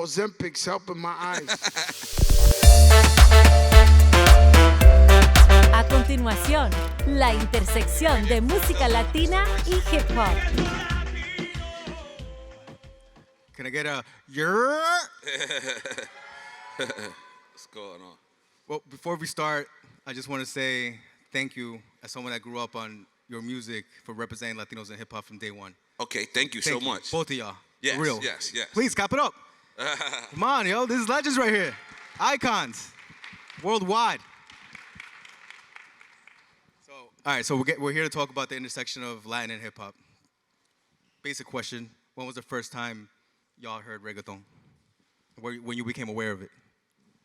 Ozempic's helping my eyes. A continuación, la intersección de música latina y hip hop. Can I get a yer? What's going on? Well, before we start, I just want to say thank you as someone that grew up on your music for representing Latinos in hip hop from day one. Okay, thank you so much. Both of y'all. Yes, For real. yes. Please, clap it up. Come on, yo. This is legends right here. Icons. Worldwide. All right, so we're here to talk about the intersection of Latin and hip-hop. Basic question. When was the first time y'all heard reggaeton? When you became aware of it?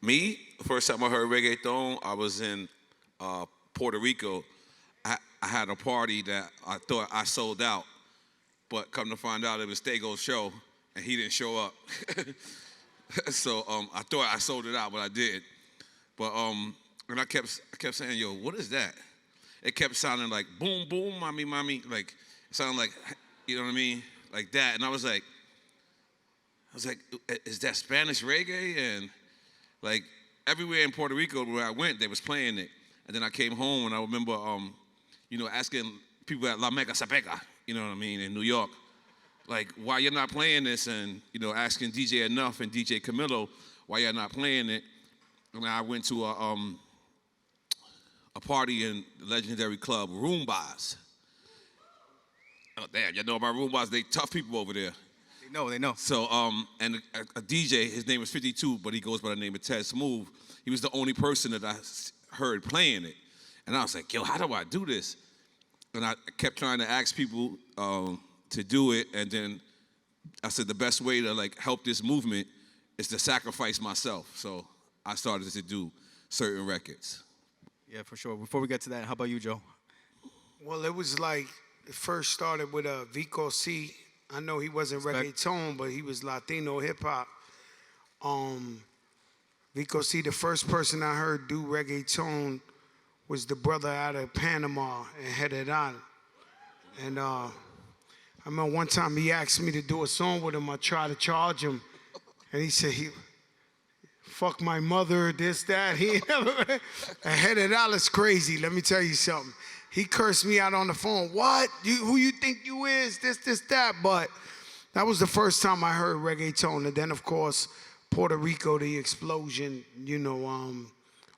Me, the first time I heard reggaeton, I was in Puerto Rico. I had a party that I thought I sold out, but come to find out it was Stego's show, and he didn't show up. So I thought I sold it out, but I did. But and I kept saying, yo, what is that? It kept sounding like boom, boom, mommy, mommy. Like, it sounded like, you know what I mean? Like that. And I was like, is that Spanish reggae? And like everywhere in Puerto Rico where I went, they was playing it. And then I came home and I remember, asking people at La Mega Sapega, you know what I mean, in New York, like, why you're not playing this? And, asking DJ Enough and DJ Camilo why you're not playing it. And I went to a party in the legendary club, Roombas. Oh, damn, you know about Roombas? They tough people over there. They know. So, and a DJ, his name was 52, but he goes by the name of Ted Smooth. He was the only person that I heard playing it. And I was like, yo, how do I do this? And I kept trying to ask people to do it. And then I said, the best way to like help this movement is to sacrifice myself. So I started to do certain records. Yeah, for sure. Before we get to that, how about you, Joe? Well, it was like, it first started with Vico C. I know he wasn't reggaeton, but he was Latino hip-hop. Vico C, the first person I heard do reggaeton was the brother out of Panama in General. And I remember one time he asked me to do a song with him. I tried to charge him, and he said, fuck my mother, this, that. He never, General is crazy, let me tell you something. He cursed me out on the phone. What? Who you think you is? This, that. But that was the first time I heard reggaeton. And then, of course, Puerto Rico, the explosion,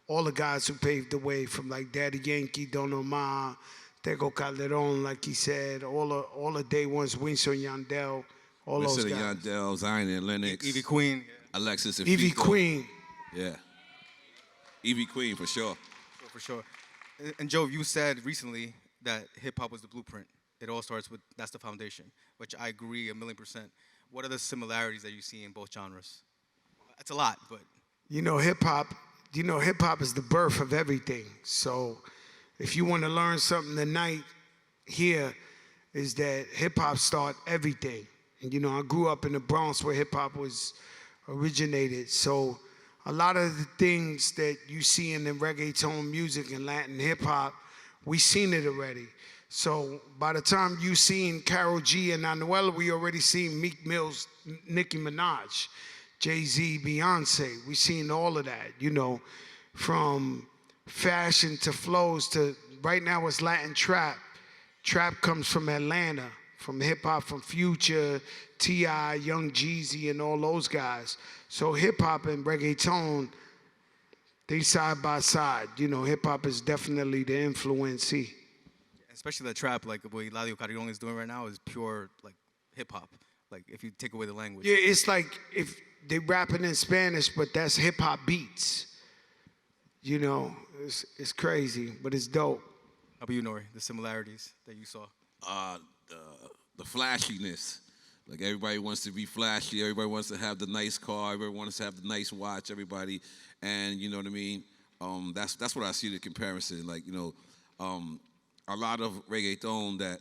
all the guys who paved the way from like Daddy Yankee, Don Omar, Tego Calderon, like he said, all the day ones, Winston Yandel, all those guys. Yandel, Zion and Lennox. Evie Queen. Alexis and Evie Fico. Queen. Yeah. Evie Queen, for sure. For sure. And Joe, you said recently that hip-hop was the blueprint. It all starts with, that's the foundation, which I agree 1,000,000%. What are the similarities that you see in both genres? It's a lot, but. Hip-hop is the birth of everything. So if you want to learn something tonight here, is that hip-hop started everything. And, I grew up in the Bronx where hip-hop was originated. So a lot of the things that you see in the reggaeton music and Latin hip-hop, we seen it already. So by the time you seen Karol G and Anuel, we already seen Meek Mill's Nicki Minaj, Jay-Z, Beyonce. We seen all of that, from fashion to flows to, right now it's Latin trap. Trap comes from Atlanta, from hip-hop, from Future, T.I., Young Jeezy, and all those guys. So hip-hop and reggaeton, they side by side. Hip-hop is definitely the influence. Especially the trap, like what Eladio Carrion is doing right now, is pure like hip-hop. Like if you take away the language. Yeah, it's like if they rapping in Spanish, but that's hip-hop beats. It's crazy, but it's dope. How about you, N.O.R.E., the similarities that you saw? The flashiness. Like everybody wants to be flashy. Everybody wants to have the nice car. Everybody wants to have the nice watch. Everybody, and you know what I mean. That's what I see the comparison. Like a lot of reggaeton that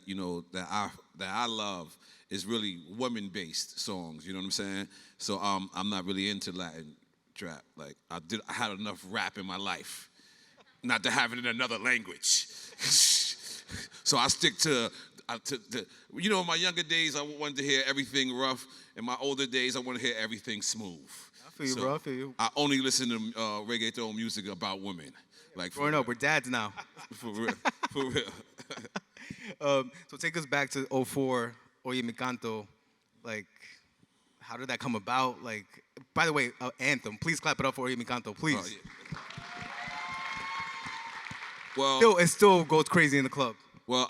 I love is really women-based songs. You know what I'm saying? So I'm not really into Latin trap. Like I had enough rap in my life, not to have it in another language. So I stick to in my younger days, I wanted to hear everything rough, in my older days, I want to hear everything smooth. I feel you, bro. I feel you. I only listen to reggaeton music about women. Like Growing up, we're dads now. For real. For real. So take us back to '04, Oye Mi Canto. Like, how did that come about? Like, by the way, Anthem. Please clap it up for Oye Mi Canto, please. Oh, yeah. Well, It still goes crazy in the club. Well,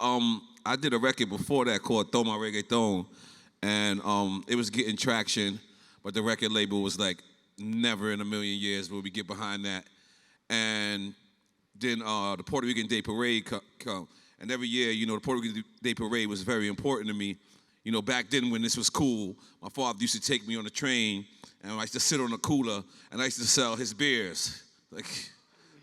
I did a record before that called Toma Reggaeton, and it was getting traction, but the record label was like, never in a million years will we get behind that. And then the Puerto Rican Day Parade come. And every year, you know, the Puerto Rican Day Parade was very important to me. You know, back then when this was cool, my father used to take me on the train, and I used to sit on the cooler, and I used to sell his beers. Like,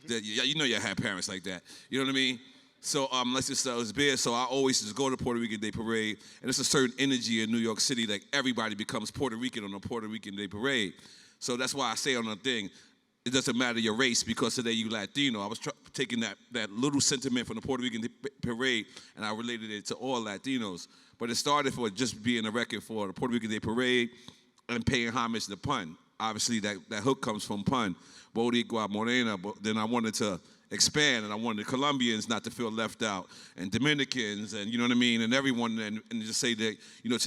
you know you had parents like that. You know what I mean? So let's just sell his beers. So I always just go to Puerto Rican Day Parade, and it's a certain energy in New York City, like everybody becomes Puerto Rican on the Puerto Rican Day Parade. So that's why I say on the thing, it doesn't matter your race because today you Latino. I was taking that little sentiment from the Puerto Rican Parade and I related it to all Latinos. But it started for just being a record for the Puerto Rican Day Parade and paying homage to pun. Obviously that hook comes from pun, Boricua Morena, but then I wanted to expand and I wanted Colombians not to feel left out and Dominicans and you know what I mean and everyone and just say that, you know,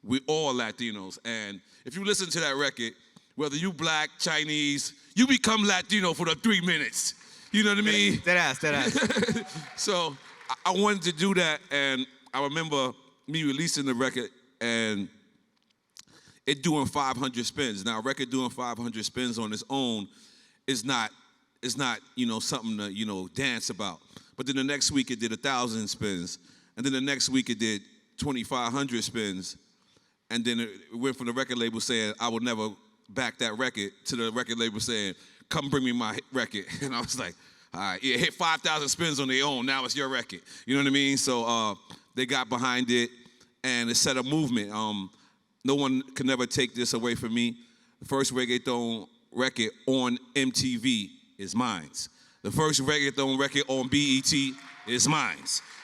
we all Latinos. And if you listen to that record, whether you black, Chinese, you become Latino for the 3 minutes. You know what I mean? That ass. So I wanted to do that, and I remember me releasing the record and it doing 500 spins. Now, a record doing 500 spins on its own is not, you know, something to, you know, dance about. But then the next week it did 1,000 spins, and then the next week it did 2,500 spins, and then it went from the record label saying, I will never back that record to the record label saying, come bring me my record. And I was like, all right, yeah, hit 5,000 spins on their own, now it's your record. You know what I mean? So they got behind it and it set a movement. No one can never take this away from me. The first reggaeton record on MTV is mine. The first reggaeton record on BET is mine.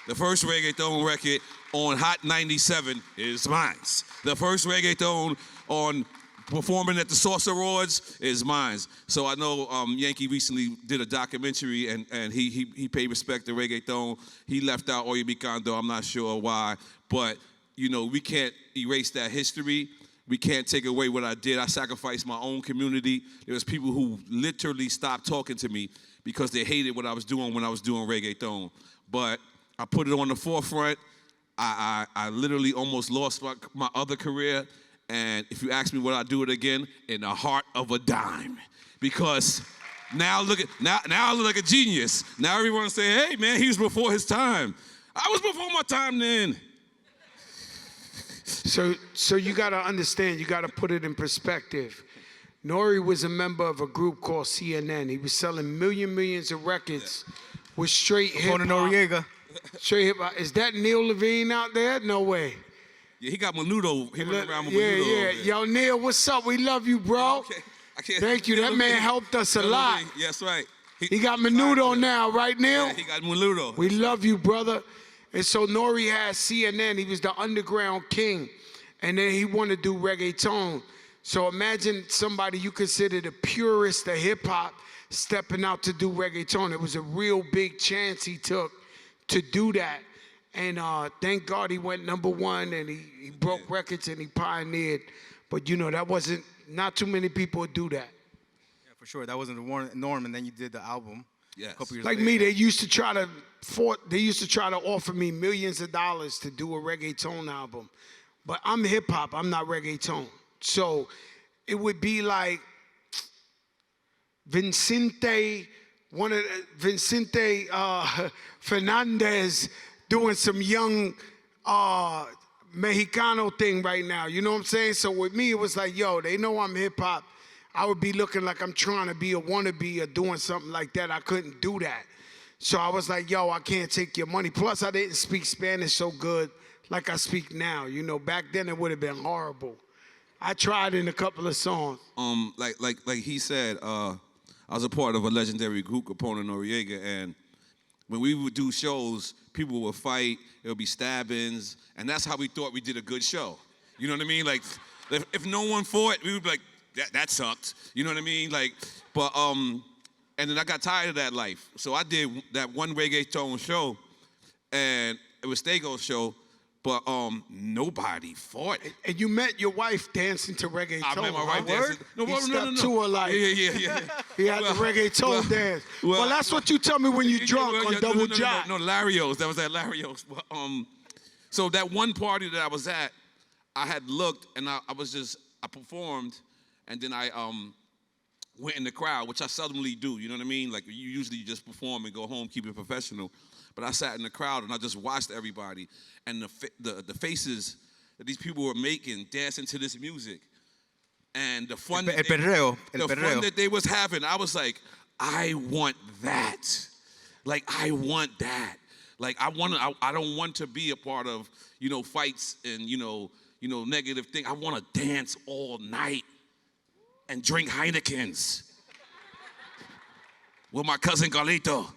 The first reggaeton record on Hot 97 is mine. The first reggaeton on performing at the Source Awards is mine. So I know Yankee recently did a documentary and he paid respect to reggaeton. He left out Oye Mi Canto, I'm not sure why, but you know, we can't erase that history. We can't take away what I did. I sacrificed my own community. There was people who literally stopped talking to me because they hated what I was doing when I was doing reggaeton. But I put it on the forefront. I literally almost lost my other career. And if you ask me would I do it again, in the heart of a dime. Because now I look like a genius. Now everyone's saying, hey man, he was before his time. I was before my time then. So you got to understand, you got to put it in perspective. N.O.R.E. was a member of a group called CNN. He was selling millions of records with straight hip-hop. Noriega. Straight hip-hop. Is that Neil Levine out there? No way. Yeah, he got Menudo. He went around with yeah, Menudo. Yeah. Yo, Neil, what's up? We love you, bro. Okay. I can't, Thank you. That man helped us a lot. Yeah, that's right. He got Menudo now, right, Neil? Yeah, he got Menudo. We love you, brother. And so N.O.R.E. had CNN. He was the underground king. And then he wanted to do reggaeton. So imagine somebody you consider the purest of hip-hop stepping out to do reggaeton. It was a real big chance he took to do that. And thank God he went #1 and he broke records and he pioneered. But you know, not too many people would do that. Yeah, for sure. That wasn't the norm, and then you did the album. Yes. A couple years Like later. me, they used to try to offer me millions of dollars to do a reggaeton album. But I'm hip hop, I'm not reggaeton. So it would be like Vicente Fernandez doing some young Mexicano thing right now. You know what I'm saying? So with me, it was like, yo, they know I'm hip hop. I would be looking like I'm trying to be a wannabe or doing something like that. I couldn't do that. So I was like, yo, I can't take your money. Plus, I didn't speak Spanish so good like I speak now. You know, back then it would have been horrible. I tried in a couple of songs. Like he said, I was a part of a legendary group, Capone Noriega, and when we would do shows, people would fight, there would be stabbings, and that's how we thought we did a good show. You know what I mean? Like, If no one fought, we would be like, that sucked. You know what I mean? Like, but and then I got tired of that life. So I did that one reggaeton show, and it was Stego's show, but nobody fought. And you met your wife dancing to reggaeton. I met my wife dancing. He stepped to her like, Yeah. he had the reggaeton dance. Well, that's what you tell me when you're drunk on Double Jack. No, Larios. That was at Larios. But, so that one party that I was at, I had looked, and I performed, and then I went in the crowd, which I seldomly do, you know what I mean? Like, you usually just perform and go home, keep it professional. But I sat in the crowd, and I just watched everybody, and the faces that these people were making, dancing to this music, and the fun, El perreo. fun that they was having, I was like, I want that. Like, I want that. Like, I don't want to be a part of, fights and, negative thing. I want to dance all night and drink Heinekens with my cousin Carlito.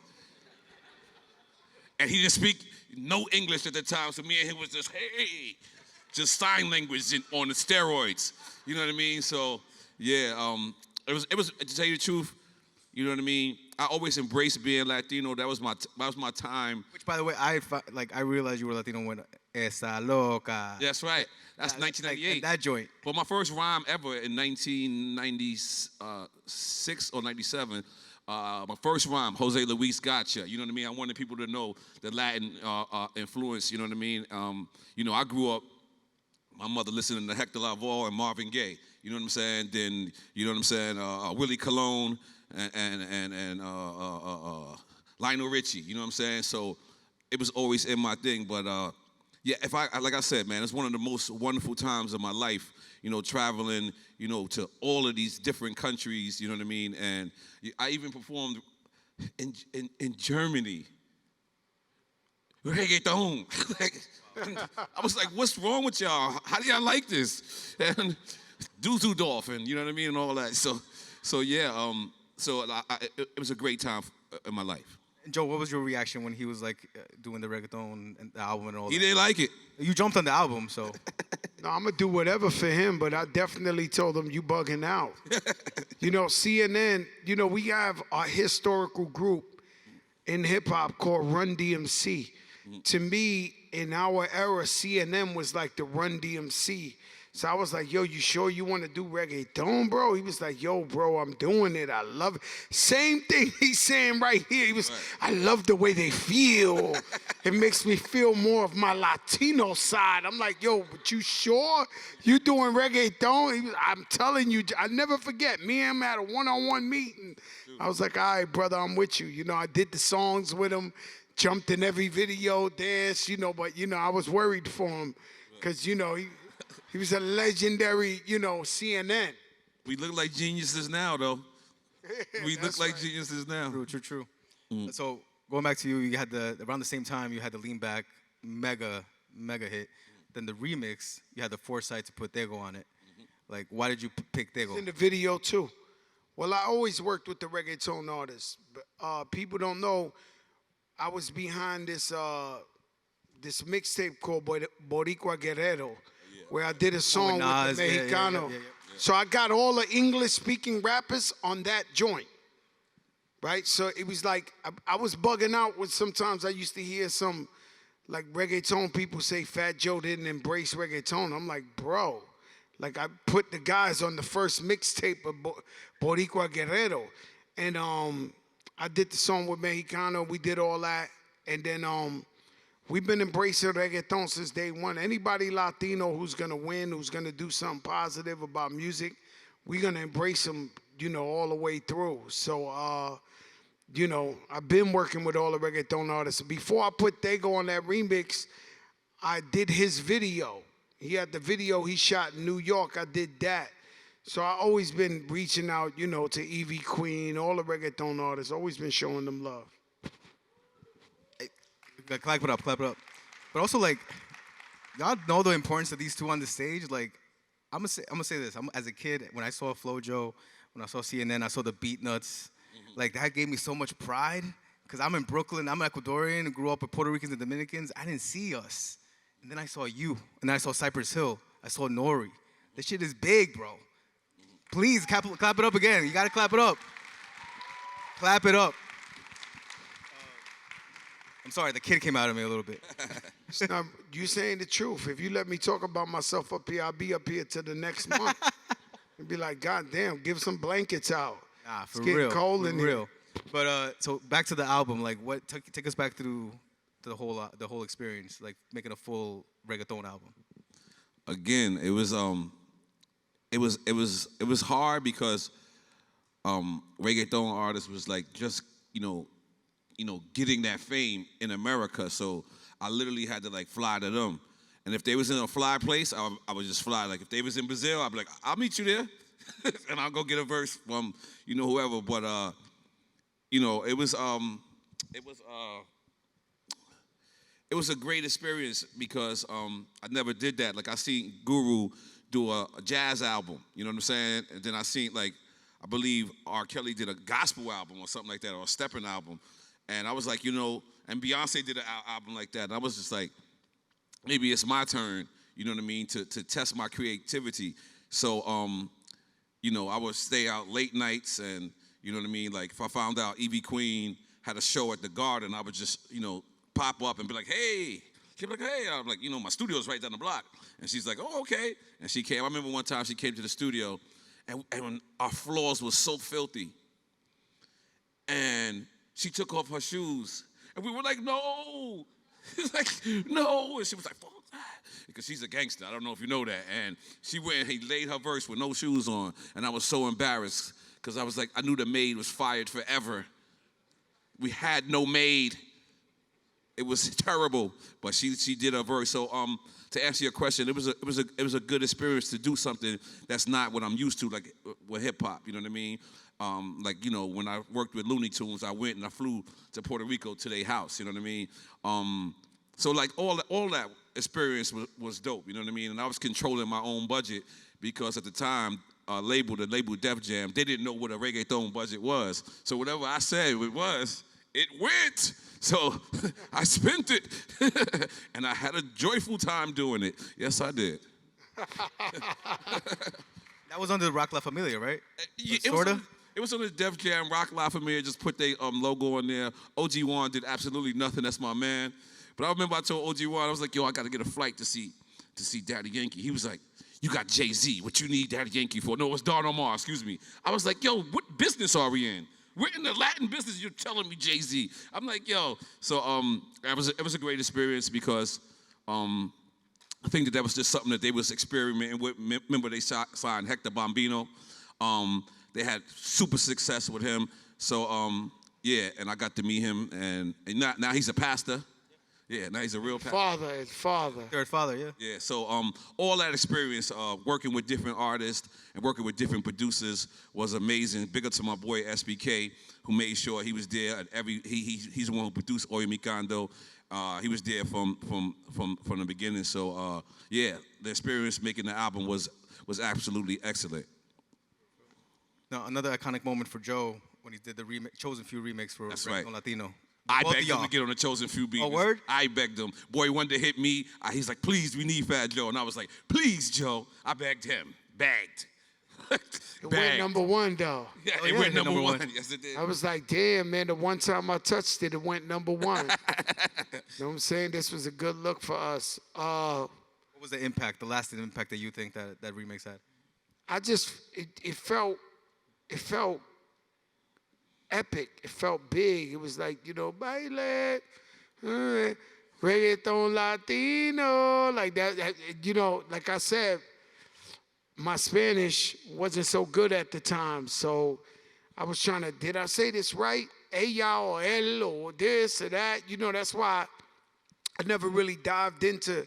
And he didn't speak no English at the time, so me and him was just, hey, just sign language on the steroids. You know what I mean? So, yeah, it was to tell you the truth, you know what I mean? I always embraced being Latino. That was my time. Which, by the way, I realized you were Latino when Esa Loca. That's right. That's 1998. Like, that joint. Well, my first rhyme ever in 1996 or 97, my first rhyme, Jose Luis Gotcha. You know what I mean? I wanted people to know the Latin influence, you know what I mean? I grew up, my mother listening to Hector Lavoe and Marvin Gaye. You know what I'm saying? Then, you know what I'm saying? Willie Colon and Lionel Richie. You know what I'm saying? So it was always in my thing. But yeah, like I said, man, it's one of the most wonderful times of my life. Traveling, to all of these different countries. You know what I mean? And I even performed in Germany. Reggaeton. I was like, what's wrong with y'all? How do y'all like this? And Dusseldorf, and you know what I mean, and all that. So yeah, it was a great time in my life. And Joe, what was your reaction when he was like doing the reggaeton and the album and all that? He didn't like it. You jumped on the album, so. No, I'm gonna do whatever for him, but I definitely told him you bugging out. CNN, we have a historical group in hip hop called Run DMC. To me, in our era, CNN was like the Run DMC. So I was like, yo, you sure you want to do reggaeton, bro? He was like, yo, bro, I'm doing it. I love it. Same thing he's saying right here. He was, I love the way they feel. It makes me feel more of my Latino side. I'm like, yo, but you sure you doing reggaeton? I'm telling you, I never forget. Me and him had a one-on-one meeting. I was like, all right, brother, I'm with you. I did the songs with him, jumped in every video, danced, but, I was worried for him because, he was a legendary, CNN. We look like geniuses now, though. We look like geniuses now. True. So going back to you, you had around the same time you had the Lean Back mega hit. Then the remix, you had the foresight to put Tego on it. Like, why did you pick Tego? It's in the video too. Well, I always worked with the reggaeton artists, but people don't know I was behind this mixtape called Boricua Guerrero. Where I did a song with the Mexicano. Yeah. So I got all the English-speaking rappers on that joint, right? So it was like, I was bugging out when sometimes I used to hear some, like, reggaeton people say Fat Joe didn't embrace reggaeton. I'm like, bro, like, I put the guys on the first mixtape of Boricua Guerrero. And I did the song with Mexicano. We did all that. And then we've been embracing reggaeton since day one. Anybody Latino who's going to win, who's going to do something positive about music, we're going to embrace them, all the way through. So, I've been working with all the reggaeton artists. Before I put Tego on that remix, I did his video. He had the video he shot in New York. I did that. So I always been reaching out, to Evie Queen, all the reggaeton artists, always been showing them love. Clap it up. But also, like, y'all know the importance of these two on the stage. Like, I'm gonna say this. As a kid, when I saw FloJo, when I saw CNN, I saw the Beat Nuts. Like, that gave me so much pride because I'm in Brooklyn. I'm an Ecuadorian, grew up with Puerto Ricans and Dominicans. I didn't see us. And then I saw you, and then I saw Cypress Hill. I saw NORE. This shit is big, bro. Please clap it up again. You gotta clap it up. Clap it up. I'm sorry, the kid came out of me a little bit. Now, you saying the truth. If you let me talk about myself up here, I'll be up here till the next month. And be like, God damn, give some blankets out. Nah, for it's getting real. cold for in real. here. But so back to the album, like what take us back through the whole experience, like making a full reggaeton album. Again, it was hard because reggaeton artists was like just getting that fame in America. So I literally had to like fly to them. And if they was in a fly place, I would just fly. Like if they was in Brazil, I'd be like, I'll meet you there. And I'll go get a verse from, whoever. But, it was a great experience because I never did that. Like I seen Guru do a jazz album, you know what I'm saying? And then I seen I believe R. Kelly did a gospel album or something like that, or a stepping album. And I was like, and Beyonce did an album like that. And I was just like, maybe it's my turn, you know what I mean, to test my creativity. So, I would stay out late nights and, you know what I mean, like if I found out Evie Queen had a show at the Garden, I would just, pop up and be like, hey. She'd be like, hey. I'm like, my studio's right down the block. And she's like, oh, okay. And she came. I remember one time she came to the studio, and when our floors was so filthy. And she took off her shoes. And we were like, no. It's like, no. And she was like, fuck that. Because she's a gangster. I don't know if you know that. And she went and he laid her verse with no shoes on. And I was so embarrassed because I was like, I knew the maid was fired forever. We had no maid. It was terrible, but she did her verse. So to answer your question, it was a good experience to do something that's not what I'm used to, like with hip hop. You know what I mean? When I worked with Looney Tunes, I went and I flew to Puerto Rico to their house. You know what I mean? So like all that experience was dope. You know what I mean? And I was controlling my own budget because at the time, the label Def Jam, they didn't know what a reggaeton budget was. So whatever I said it went. So I spent it, and I had a joyful time doing it. Yes, I did. That was under the Rock La Familia, right? Sort of. It was on the Def Jam, Rock La Familia, just put their logo on there. OG Wan did absolutely nothing. That's my man. But I remember I told OG Wan, I was like, yo, I got to get a flight to see Daddy Yankee. He was like, you got Jay-Z. What you need Daddy Yankee for? No, it's Don Omar, excuse me. I was like, yo, what business are we in? We're in the Latin business. You're telling me Jay-Z. I'm like, yo. So it was a great experience because I think that was just something that they was experimenting with. Remember they signed Hector Bombino. They had super success with him. So and I got to meet him, and now he's a pastor. Yeah, now he's a real pastor. Father. Third father, yeah. Yeah, so all that experience working with different artists and working with different producers was amazing. Big up to my boy SBK, who made sure he was there at he's the one who produced Oye Mi Kondo. He was there from the beginning. So the experience making the album was absolutely excellent. Now another iconic moment for Joe when he did the Chosen Few remix for Reggaeton Latino. I begged him to get on the Chosen Few beat. Oh, word? I begged him. Boy, one day hit me. He's like, please, we need Fat Joe. And I was like, please, Joe. I begged him. Begged. It went number one, though. Yeah, it went number one. Yes, it did. I was like, damn, man, the one time I touched it, it went number one. You know what I'm saying? This was a good look for us. What was the impact, the lasting impact that you think that remix had? It felt epic. It felt big. It was like, baile, reggaeton Latino, like that. Like I said, my Spanish wasn't so good at the time, so I was trying to, did I say this right? Ella or él or this or that. That's why I never really dived into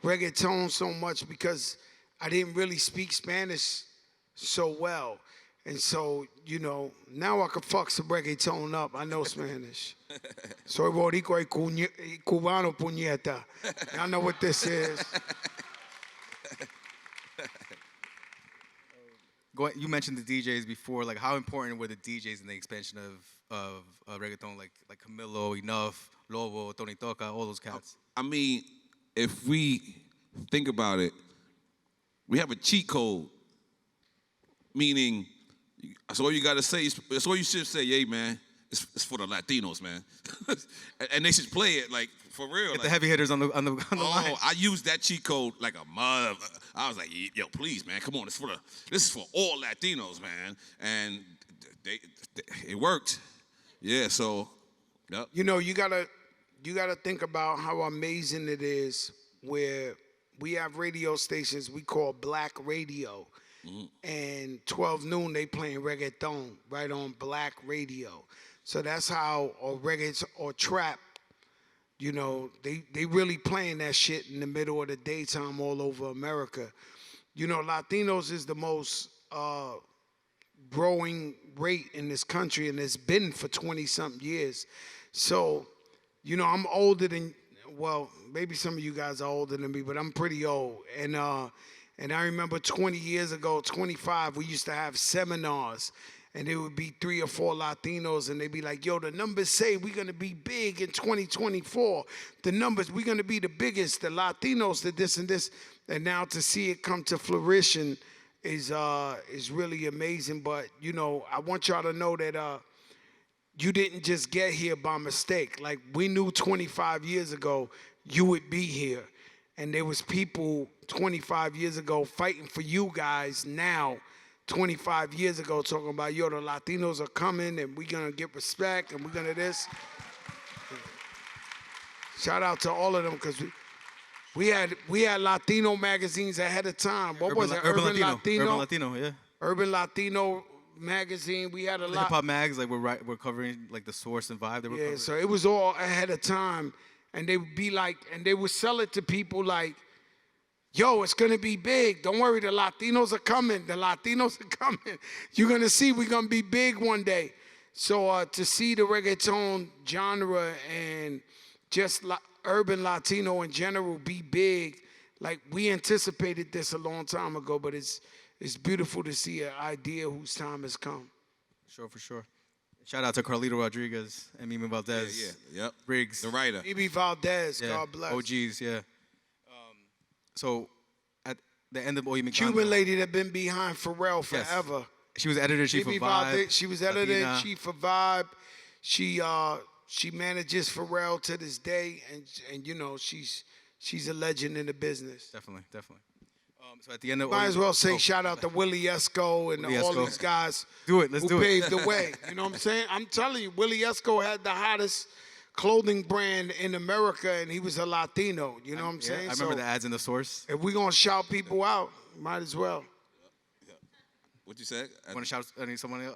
reggaeton so much because I didn't really speak Spanish so well. And so, now I can fuck some reggaeton up. I know Spanish. Soy boricua y cubano, puñeta. Y'all know what this is. You mentioned the DJs before. Like, how important were the DJs in the expansion of reggaeton? Like Camilo, Enough, Lobo, Tony Toca, all those cats. I mean, if we think about it, we have a cheat code, meaning that's all you got to say. That's all you should say. Hey, man, it's for the Latinos, man. And they should play it like for real. Get like, the heavy hitters on the line. Oh, I used that cheat code like a mother. I was like, yo, please, man, come on. This is for all Latinos, man. And it worked. Yeah, so, yep. You know, you gotta think about how amazing it is where we have radio stations we call black radio. And 12 noon, they playing reggaeton right on black radio. So that's how, or reggae or trap, you know, they really playing that shit in the middle of the daytime all over America. You know, Latinos is the most growing rate in this country, and it's been for 20-something years. So, you know, I'm older than, well, maybe some of you guys are older than me, but I'm pretty old. And I remember 20 years ago, 25, we used to have seminars, and there would be 3 or 4 Latinos, and they'd be like, yo, the numbers say we're going to be big in 2024. The numbers, we're going to be the biggest, the Latinos, the this and this. And now to see it come to fruition is really amazing. But, you know, I want y'all to know that you didn't just get here by mistake. Like, we knew 25 years ago you would be here. And there was people 25 years ago fighting for you guys now, 25 years ago, talking about, yo, the Latinos are coming and we're going to get respect and we're going to this. Shout out to all of them, because we had Latino magazines ahead of time. What was it? Urban Latino, yeah. Urban Latino magazine. We had a lot. Hip hop mags, like we're covering like the source and vibe. Yeah, so it was all ahead of time. And they would be like, and they would sell it to people like, yo, it's gonna be big. Don't worry, the Latinos are coming. The Latinos are coming. You're gonna see we're gonna be big one day. So to see the reggaeton genre and just urban Latino in general be big, like we anticipated this a long time ago, but it's beautiful to see an idea whose time has come. Sure, for sure. Shout out to Carlito Rodriguez and Mimi Valdez. Yeah, yep. Briggs. The writer. Mimi Valdez, Yeah. God bless. OGs, yeah. So at the end of Oye Mi Canto, Cuban lady that been behind Pharrell forever. she was editor-in-chief of Mimi Vibe. Valdez, she was editor-in-chief of Vibe. She manages Pharrell to this day, and you know she's a legend in the business. Definitely. So at the end of Might as well say oh, shout out to Willie Esco and Willie all Esco. these guys Let's who do it. paved the way. You know what I'm saying? I'm telling you, Willie Esco had the hottest clothing brand in America, and he was a Latino. You know what I'm saying? I remember the ads in the source. If we're going to shout people out, might as well. What you said? Want to shout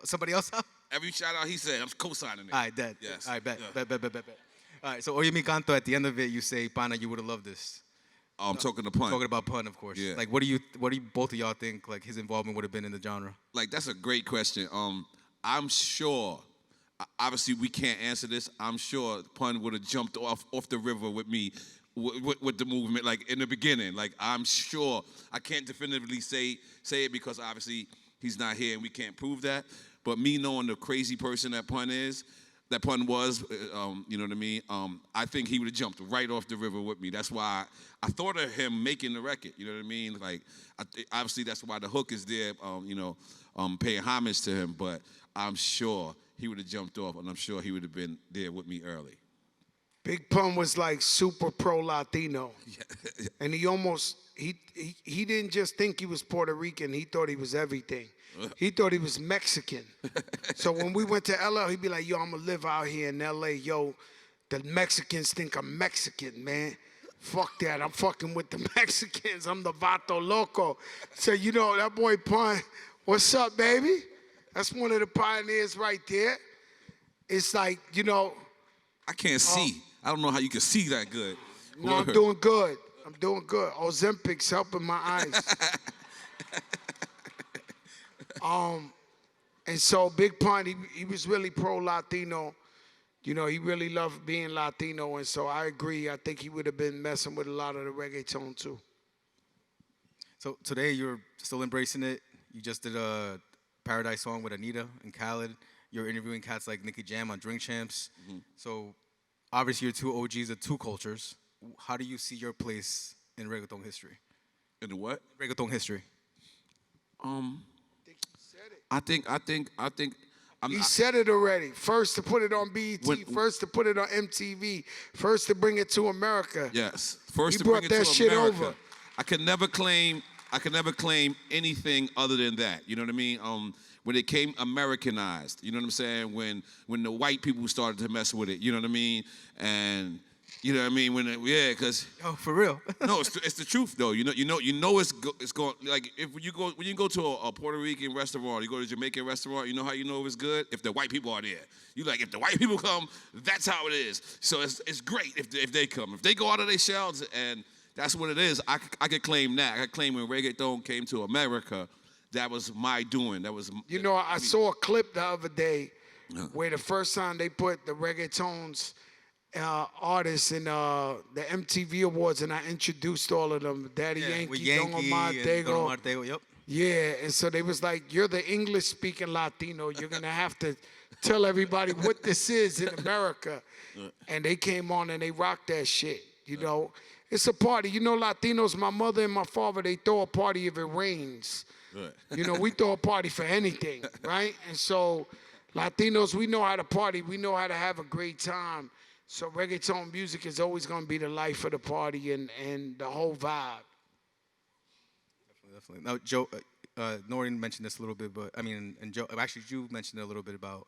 somebody else out? Every shout out he said, I'm co-signing it. All right, dead. Yes. All right, bet. Yeah. Bet. All right, so Oye Mi Canto, at the end of it, you say, Pana, you would have loved this. I'm talking to Pun. Talking about Pun, of course. Yeah. Like, what do you both of y'all think, like, his involvement would have been in the genre? Like, that's a great question. I'm sure, obviously we can't answer this. I'm sure Pun would have jumped off the river with me with the movement, like in the beginning. Like, I'm sure. I can't definitively say it because obviously he's not here and we can't prove that. But me knowing the crazy person that Pun was, you know what I mean? I think he would have jumped right off the river with me. That's why I thought of him making the record. You know what I mean? Like, obviously that's why the hook is there. You know, paying homage to him. But I'm sure he would have jumped off, and I'm sure he would have been there with me early. Big Pun was like super pro Latino, and he didn't just think he was Puerto Rican. He thought he was everything. He thought he was Mexican. So when we went to LA, he'd be like, yo, I'm going to live out here in LA. Yo, the Mexicans think I'm Mexican, man. Fuck that. I'm fucking with the Mexicans. I'm the vato loco. So, you know, that boy Pun, what's up, baby? That's one of the pioneers right there. It's like, you know. I can't see. I don't know how you can see that good. No, I'm doing good. Ozempic's helping my eyes. And so Big Pun, he was really pro-Latino. You know, he really loved being Latino. And so I agree. I think he would have been messing with a lot of the reggaeton too. So today you're still embracing it. You just did a Paradise song with Anita and Khaled. You're interviewing cats like Nicky Jam on Drink Champs. Mm-hmm. So obviously you're two OGs of two cultures. How do you see your place in reggaeton history? In the what? Reggaeton history. I think. He said it already. First to put it on BET, first to put it on MTV, first to bring it to America. Yes, first He to bring brought it that to shit America. over. I could never claim anything other than that. You know what I mean? When it came Americanized, you know what I'm saying? When the white people started to mess with it, you know what I mean? And you know what I mean? Because Oh, for real? no, it's the truth though. You know it's going like when you go to a Puerto Rican restaurant, you go to a Jamaican restaurant, you know how you know if it's good? If the white people are there. You like if the white people come, that's how it is. So it's great if they come. If they go out of their shells, and that's what it is. I could claim that. I could claim when reggaeton came to America, that was my doing. That was I saw a clip the other day where the first time they put the reggaetons artists in the MTV Awards, and I introduced all of them. Daddy Yankee, Don Omar Tego. Yep. Yeah, and so they was like, you're the English-speaking Latino. You're going to have to tell everybody what this is in America. And they came on and they rocked that shit, you know. It's a party. You know, Latinos, my mother and my father, they throw a party if it rains. You know, we throw a party for anything, right? And so Latinos, we know how to party. We know how to have a great time. So reggaeton music is always going to be the life of the party and the whole vibe. Definitely. Now, Joe, N.O.R.E. mentioned this a little bit, but I mean, and Joe, actually, you mentioned it a little bit about.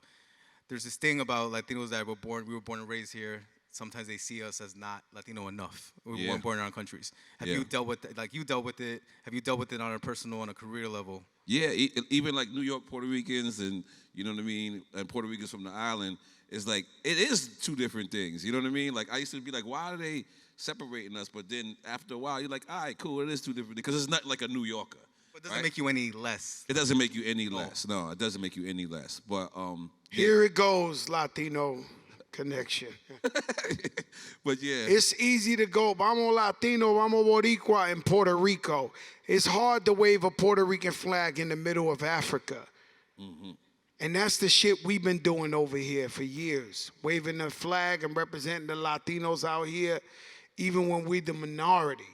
There's this thing about Latinos that we were born and raised here. Sometimes they see us as not Latino enough. We weren't born in our countries. Have you dealt with it? Like you dealt with it? Have you dealt with it on a personal, on a career level? Yeah, even like New York Puerto Ricans and you know what I mean, and Puerto Ricans from the island. It's like it is two different things. You know what I mean? Like I used to be like, why are they separating us? But then after a while, you're like, all right, cool. It is two different things because it's not like a New Yorker. But it doesn't make you any less. It doesn't make you any less. No, it doesn't make you any less. But here it goes, Latino connection. But yeah, it's easy to go. Vamos Latino, vamos Boricua in Puerto Rico. It's hard to wave a Puerto Rican flag in the middle of Africa. Mm-hmm. And that's the shit we've been doing over here for years. Waving the flag and representing the Latinos out here, even when we're the minority.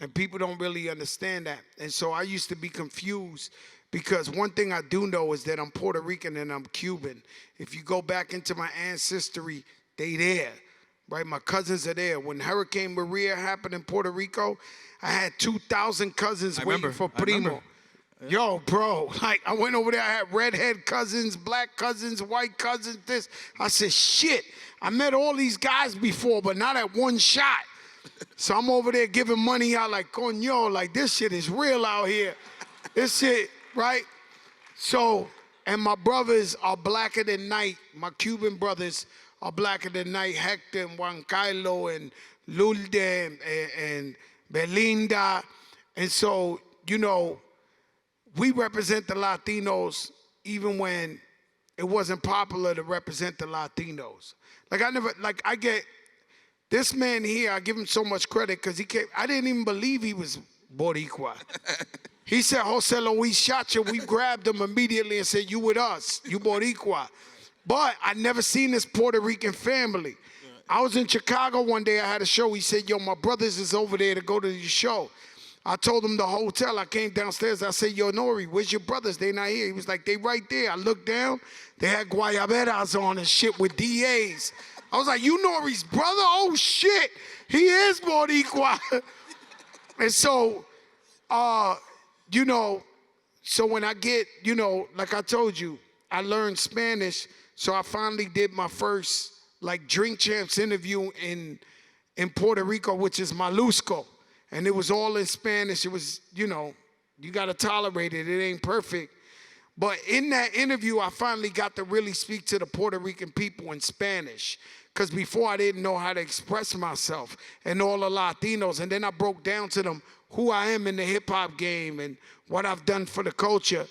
And people don't really understand that. And so I used to be confused because one thing I do know is that I'm Puerto Rican and I'm Cuban. If you go back into my ancestry, they there, right? My cousins are there. When Hurricane Maria happened in Puerto Rico, I had 2,000 cousins waiting for Primo. Yo, bro, like I went over there, I had redhead cousins, black cousins, white cousins, this. I said, shit, I met all these guys before, but not at one shot. So I'm over there giving money out like, coño, like this shit is real out here. This shit, right? So, and my brothers are blacker than night. My Cuban brothers are blacker than night. Hector and Juan Carlo and Lourdes and Belinda. And so, you know, we represent the Latinos even when it wasn't popular to represent the Latinos. I get this man here, I give him so much credit because I didn't even believe he was Boricua. He said, Jose Luis Chacha, we grabbed him immediately and said, you with us, you Boricua. But I never seen this Puerto Rican family. I was in Chicago one day, I had a show. He said, yo, my brothers is over there to go to the show. I told him the hotel. I came downstairs. I said, yo, N.O.R.E., where's your brothers? They not here. He was like, they right there. I looked down. They had guayaberas on and shit with DAs. I was like, you N.O.R.E.'s brother? Oh, shit. He is Boricua. And so, you know, so when I get, you know, like I told you, I learned Spanish. So I finally did my first, like, Drink Champs interview in Puerto Rico, which is Malusco. And it was all in Spanish. It was, you know, you got to tolerate it. It ain't perfect. But in that interview, I finally got to really speak to the Puerto Rican people in Spanish. Because before I didn't know how to express myself and all the Latinos. And then I broke down to them who I am in the hip-hop game and what I've done for the culture.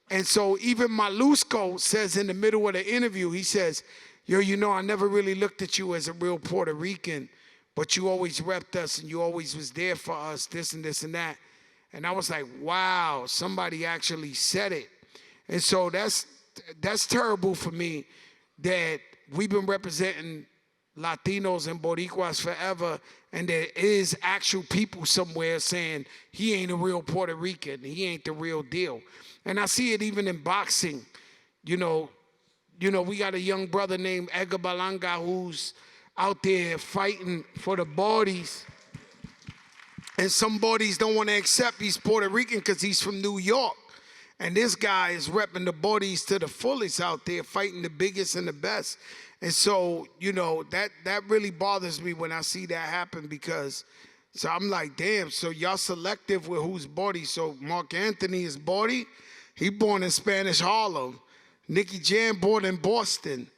And so even Malusco says in the middle of the interview, he says, yo, you know, I never really looked at you as a real Puerto Rican. But you always repped us and you always was there for us, this and this and that. And I was like, wow, somebody actually said it. And so that's terrible for me that we've been representing Latinos and Boricuas forever, and there is actual people somewhere saying he ain't a real Puerto Rican, he ain't the real deal. And I see it even in boxing. You know, we got a young brother named Edgar Balanga who's out there fighting for the bodies. And some bodies don't want to accept he's Puerto Rican because he's from New York. And this guy is repping the bodies to the fullest out there, fighting the biggest and the best. And so, that really bothers me when I see that happen because, so I'm like, damn, so y'all selective with whose body. So Mark Anthony is body. He born in Spanish Harlem. Nicky Jam born in Boston.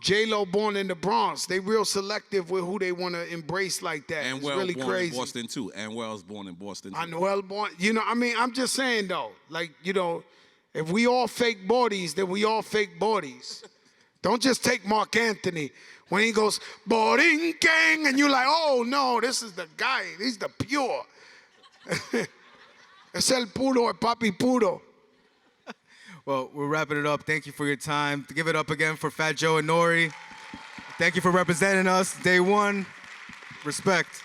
J-Lo born in the Bronx. They real selective with who they want to embrace like that. And it's Wells really born crazy. in Boston too. And Wells born in Boston too. Noel born, I'm just saying though, if we all fake bodies, then we all fake bodies. Don't just take Mark Anthony when he goes, Borinquen, and you're like, oh no, this is the guy, he's the pure. Es el puro, el papi puro. Well, we're wrapping it up. Thank you for your time. Give it up again for Fat Joe and N.O.R.E. Thank you for representing us. Day one. Respect.